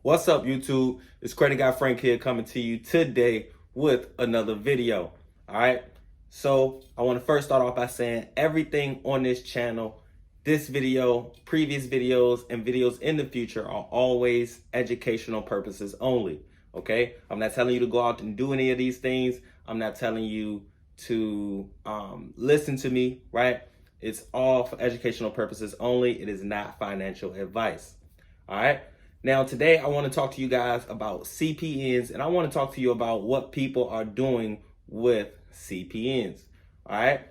What's up, YouTube? It's Credit Guy Frank here coming to you today with another video. All right. So I want to first start off by saying everything on this channel, this video, previous videos, and videos in the future are always educational purposes only. Okay. I'm not telling you to go out and do any of these things. I'm not telling you to listen to me, right? It's all for educational purposes only. It is not financial advice. All right. Now, today I want to talk to you guys about CPNs, and I want to talk to you about what people are doing with CPNs, all right,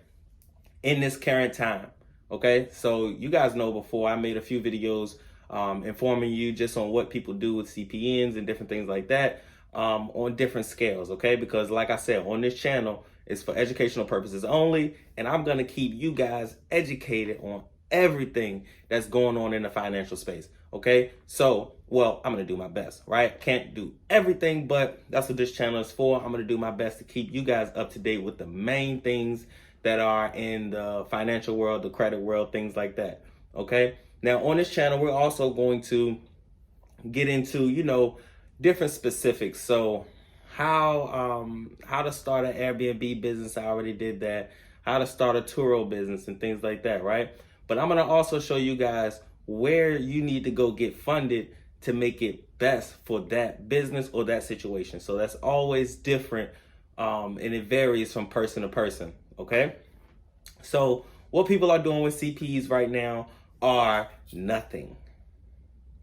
in this current time. Okay, so you guys know before I made a few videos informing you just on what people do with CPNs and different things like that on different scales, okay, because like I said, on this channel, it's for educational purposes only, and I'm going to keep you guys educated on everything that's going on in the financial space. Okay, so, well, I'm going to do my best, right? Can't do everything, but that's what this channel is for. I'm going to do my best to keep you guys up to date with the main things that are in the financial world, the credit world, things like that. Okay, now on this channel, we're also going to get into, different specifics. So how to start an Airbnb business, I already did that. How to start a Turo business and things like that, right? But I'm going to also show you guys where you need to go get funded to make it best for that business or that situation. So that's always different, and it varies from person to person, okay? So what people are doing with CPs right now are nothing,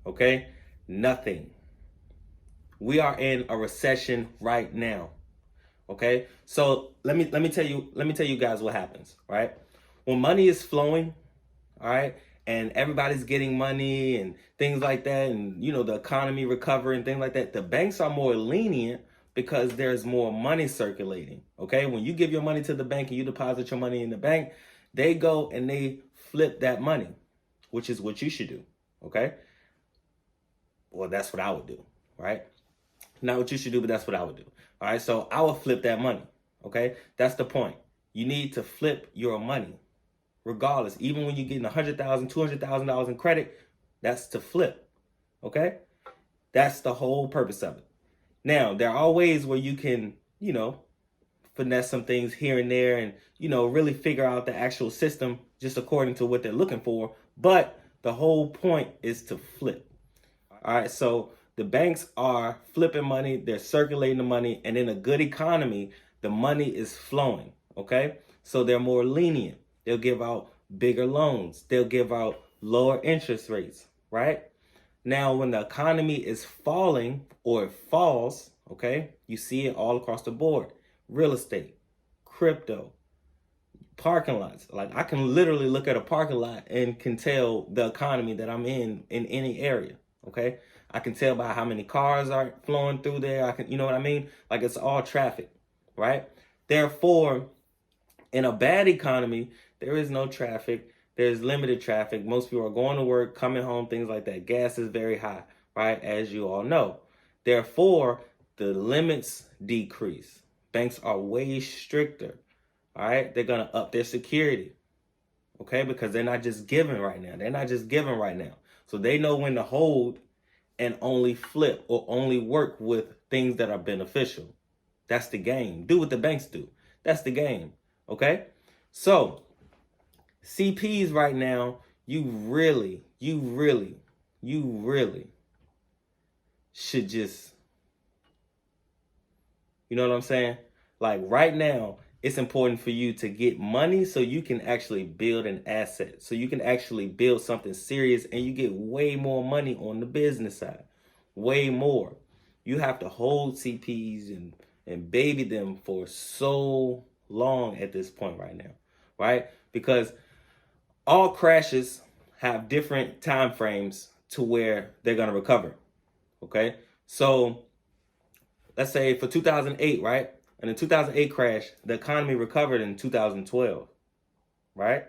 okay? Nothing. We are in a recession right now, okay? So let me tell you guys what happens, right? When money is flowing, all right, and everybody's getting money and things like that, and the economy recovering and things like that, the banks are more lenient because there's more money circulating. Okay, when you give your money to the bank and you deposit your money in the bank, they go and they flip that money, which is what you should do. Okay, well, that's what I would do, right? Not what you should do, but that's what I would do. All right, so I would flip that money. Okay, that's the point. You need to flip your money. Regardless, even when you're getting $100,000, $200,000 in credit, that's to flip, okay? That's the whole purpose of it. Now, there are ways where you can, finesse some things here and there and, really figure out the actual system just according to what they're looking for. But the whole point is to flip. All right, so the banks are flipping money, they're circulating the money, and in a good economy, the money is flowing, okay? So they're more lenient. They'll give out bigger loans. They'll give out lower interest rates, right? Now, when the economy is falling or it falls, okay, you see it all across the board. Real estate, crypto, parking lots. Like I can literally look at a parking lot and can tell the economy that I'm in any area, okay? I can tell by how many cars are flowing through there. I can, you know what I mean? Like it's all traffic, right? Therefore, in a bad economy, there is no traffic. There's limited traffic. Most people are going to work, coming home, things like that. Gas is very high, right? As you all know. Therefore, the limits decrease. Banks are way stricter, all right? They're going to up their security, okay? Because they're not just giving right now. They're not just giving right now. So they know when to hold and only flip or only work with things that are beneficial. That's the game. Do what the banks do. That's the game, okay? So CPs right now, you really should just, you know what I'm saying? Like right now, it's important for you to get money so you can actually build an asset. So you can actually build something serious and you get way more money on the business side. Way more. You have to hold CPs and baby them for so long at this point right now, right? Because all crashes have different time frames to where they're going to recover, okay? So let's say for 2008, right? In the 2008 crash, the economy recovered in 2012, right?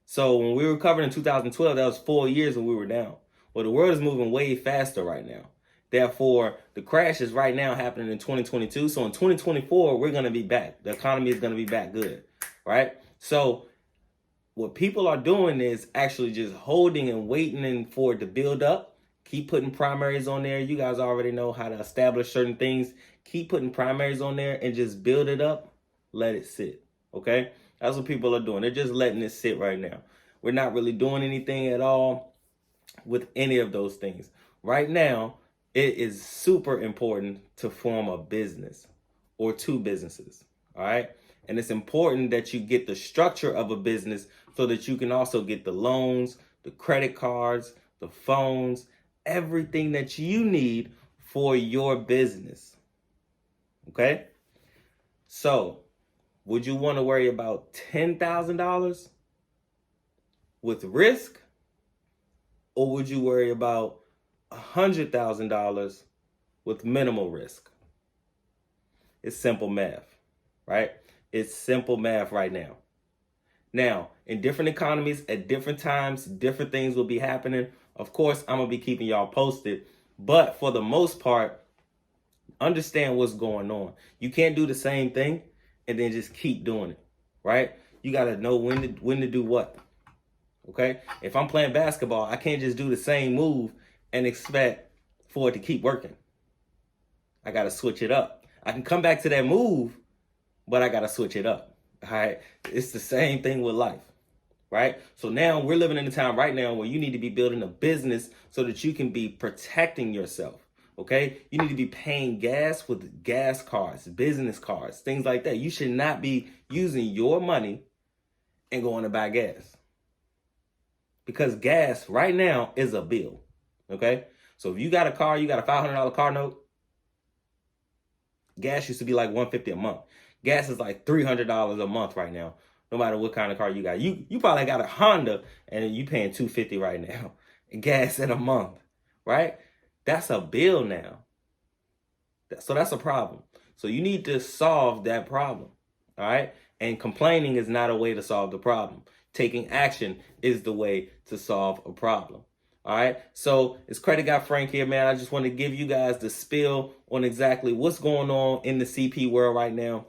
So when we recovered in 2012, that was 4 years when we were down. Well, the world is moving way faster right now. Therefore, the crash is right now happening in 2022. So in 2024, we're going to be back. The economy is going to be back good, right? So what people are doing is actually just holding and waiting for it to build up Keep putting primaries on there. You guys already know how to establish certain things. Keep putting primaries on there and just build it up. Let it sit. Okay? That's what people are doing. They're just letting it sit right now. We're not really doing anything at all with any of those things. Right now, it is super important to form a business or two businesses. All right? And it's important that you get the structure of a business so that you can also get the loans, the credit cards, the phones, everything that you need for your business. Okay? So, would you want to worry about $10,000 with risk? Or would you worry about $100,000 with minimal risk? It's simple math, right? It's simple math right now. Now, in different economies, at different times, different things will be happening. Of course, I'm going to be keeping y'all posted. But for the most part, understand what's going on. You can't do the same thing and then just keep doing it, right? You got to know when to do what, okay? If I'm playing basketball, I can't just do the same move and expect for it to keep working. I got to switch it up. I can come back to that move, but I got to switch it up. All right. It's the same thing with life. Right. So now we're living in a time right now where you need to be building a business so that you can be protecting yourself. OK, you need to be paying gas with gas cards, business cards, things like that. You should not be using your money and going to buy gas, because gas right now is a bill. OK, so if you got a car, you got a $500 car note. Gas used to be like $150 a month. Gas is like $300 a month right now, no matter what kind of car you got. You probably got a Honda and you paying $250 right now. Gas in a month, right? That's a bill now. So that's a problem. So you need to solve that problem, all right? And complaining is not a way to solve the problem. Taking action is the way to solve a problem. All right, so it's Credit Guy Frank here, man. I just want to give you guys the spiel on exactly what's going on in the CP world right now,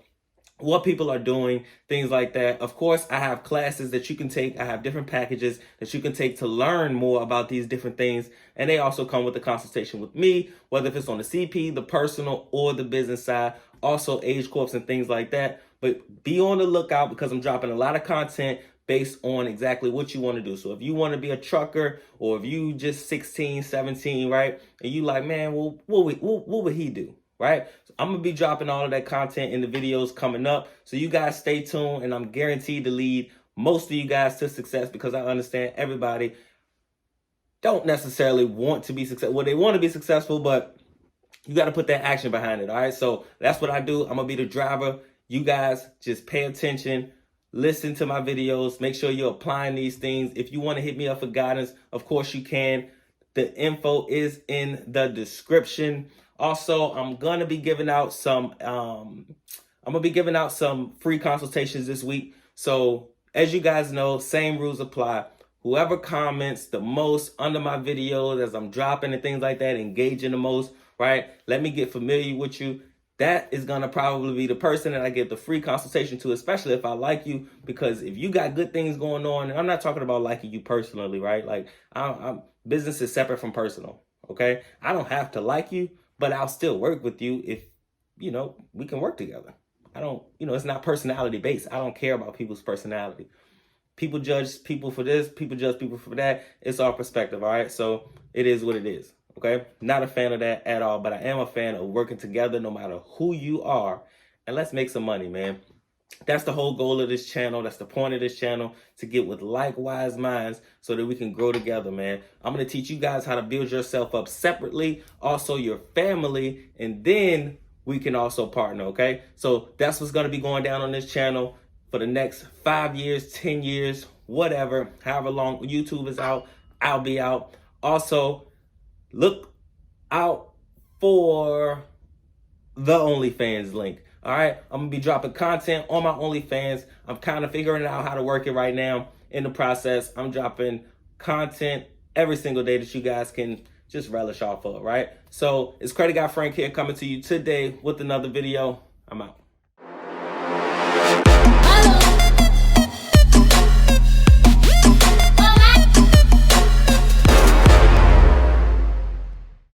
what people are doing, things like that. Of course, I have classes that you can take. I have different packages that you can take to learn more about these different things. And they also come with a consultation with me, whether if it's on the CP, the personal, or the business side, also age corps and things like that. But be on the lookout, because I'm dropping a lot of content based on exactly what you want to do. So if you want to be a trucker, or if you just 16, 17, right? And you like, man, well, what would he do? Right? So I'm going to be dropping all of that content in the videos coming up. So you guys stay tuned, and I'm guaranteed to lead most of you guys to success, because I understand everybody don't necessarily want to be successful. Well, they want to be successful, but you got to put that action behind it. All right. So that's what I do. I'm going to be the driver. You guys just pay attention. Listen to my videos. Make sure you're applying these things. If you want to hit me up for guidance, of course you can. The info is in the description. Also, I'm gonna be giving out some free consultations this week. So as you guys know, same rules apply. Whoever comments the most under my videos as I'm dropping and things like that, engaging the most, right? Let me get familiar with you. That is going to probably be the person that I give the free consultation to, especially if I like you, because if you got good things going on, and I'm not talking about liking you personally, right? Like, business is separate from personal, okay? I don't have to like you, but I'll still work with you if, we can work together. I don't, it's not personality based. I don't care about people's personality. People judge people for this, people judge people for that. It's our perspective, all right? So it is what it is. Okay, not a fan of that at all, but I am a fan of working together no matter who you are, and let's make some money, man. That's the whole goal of this channel. That's the point of this channel, to get with likewise minds so that we can grow together, man. I'm going to teach you guys how to build yourself up separately, also your family, and then we can also partner, okay? So that's what's going to be going down on this channel for the next 5 years, 10 years, whatever, however long YouTube is out, I'll be out. Also, look out for the OnlyFans link. All right, I'm gonna be dropping content on my OnlyFans. I'm kind of figuring out how to work it right now in the process. I'm dropping content every single day that you guys can just relish off of, right? So it's Credit Guy Frank here, coming to you today with another video. I'm out.